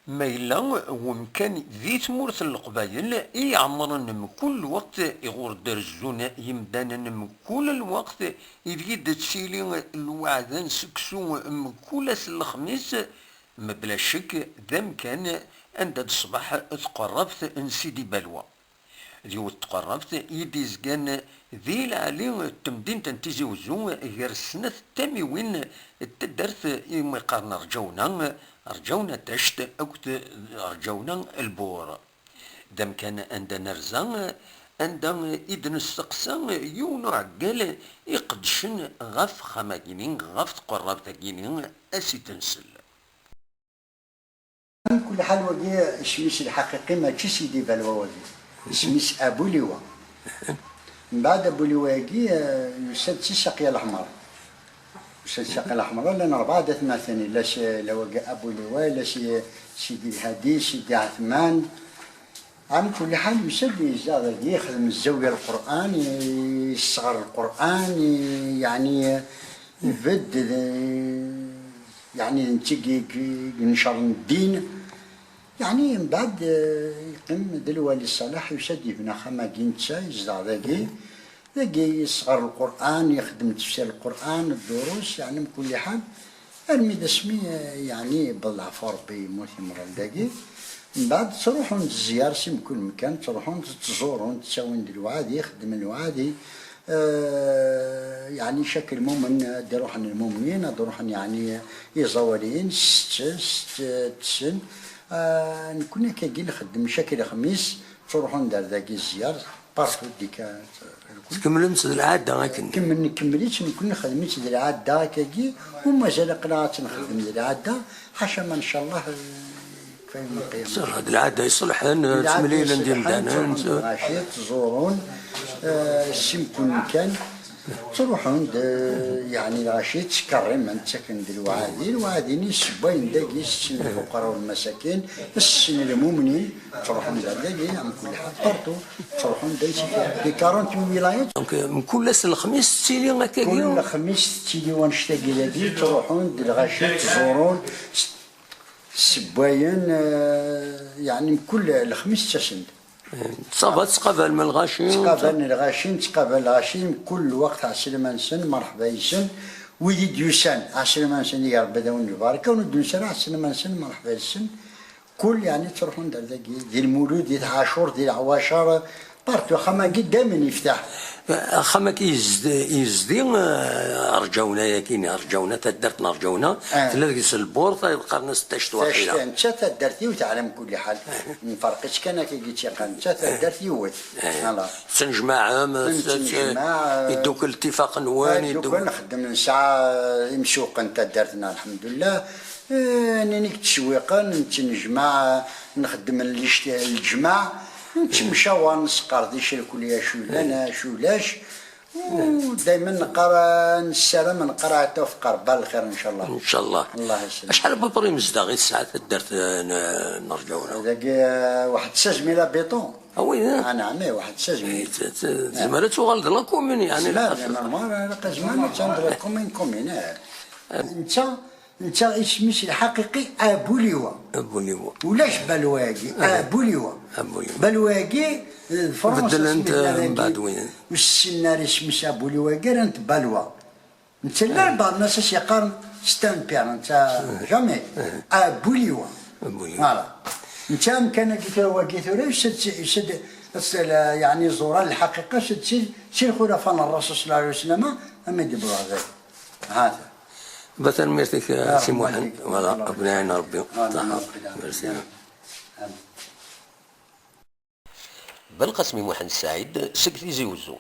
ما إلا ومكان ذي تمورث القبايل يعمرن من كل وقت يغور درجون يمدانا من كل الوقت يفيد تسيلي الوعدان سكسو من كل الخميس ما بلا شك ذا كان عند الصباح تقربت نسيدي بلوى ذي تقربت يديز كان ذي العالي التمدين تنتيزي وزو غير السنة التاميوين التدرت يما قارن رجونا تشت أكت رجونا البور دم كان عندنا رزان عندنا إذن السقسان يونو عقال يقدشن غف خماكينين غف تقربت كينين أسي تنسل كل حال وقي شميس الحقيقي ما تشي سيدي بالوا شميس أبو لواء من بعد أبو لواء يسد الشقية الأحمر الشقية الأحمر لأن 4 ثاني لاش لو أبو لواء لاش سيدي الهادي سيدي عثمان عن كل حال يسد يخدم الزاوية القرآن يصغر القرآن يعني يفد يعني ينشر الدين يعني من بعد يقيم دلوالي الصلاح يسد يبنى خماكين تسا يزدع ذاكي يصغر القرآن يخدم تفسير القرآن الدروس يعني من كل حال ارمي اسمي يعني بالعف ربي يموت يمرض ذاكي من بعد تروحون الزيار من كل مكان تروحون تزورون تساوين الوعادي يخدم الوعادي يعني شكل مؤمن دروحن المؤمنين دروحن يعني يزورين تسن نكون كي نخدم شكل خميس تروحون دار ذاك الزيار بارتو ديك تكملت العاده هاكن كمليت نكون خدمت العاده هكاكي ومازال قراءه نخدم العاده حاشا ما ان شاء الله كفايه من القيام صار هاد العاده يصلحن تمليل ندير مدانا ماشي تزورون كل مكان تروحون يعني الغاشي تكرم من تسكن الوعادين يسبين داكي السن الفقراء والمساكين السن المؤمنين تروحون داكي عن كل حال بارتو تروحون داكي 40 ولايات دونك من كل الخميس تسيلي هكاكي كل خميس تسيلي ونشتاقي لدي تروحون الغاشي تزورون السباين يعني من كل الخميس تسند صافا تقابل من الغاشين تقابل الغاشين كل وقت عسلمان سن مرحبا يسن ويدي ديوسان عسلمان سن يا رب داون البركه وندوسان عسلمان سن مرحبا يسن كل يعني تروحون دي المولود دي عاشور دي العواشر بارتو خماكي دائما يفتح خماكي يزدي رجونا ياكين رجونا تدرتنا رجونا تلاقي البور القرن 16 واحده انت تدرتي وتعلم كل حال ما فرقتش كان كي قلت قال انت تدرتي وت تنجمع يدوك الاتفاق نواني يدوك نخدم ساعه يمشوق انت درتنا الحمد لله انني تشويقا نجمع نخدم الجماع نتمشاو نسقر دي شركو ليا شولانا شولاش ودائما نقرا السلام نقرا حتى في قرب الخير ان شاء الله ان شاء الله الله يسلمك شحال بابري مزدا غير الساعات درت نرجعونا هذاك واحد 16 ميلا بيطون وي نعم واحد 16 ميلا زعما تغلط لا كومين يعني لا نورمال لا زمان تندر كومين انت اسمش الحقيقي ابو لواء ولاش بلواقي ابو لواء بلواقي فرنسا بدل انت من بعد وين والسناري اسمش ابو لواء انت بلوا انت لا بعض الناس يقارن ستامبير انت جامي ابو لواء فوالا انت كان كيتواقيت ولا يسد يعني زوران الحقيقه سير خلفاء الرسول صلى الله عليه وسلم اما يدبروا هذا مثلا ميرتك سي محمد فوالا ربنا يعين ربي ميرسي بالقسم محمد السعيد سكتي زيوزو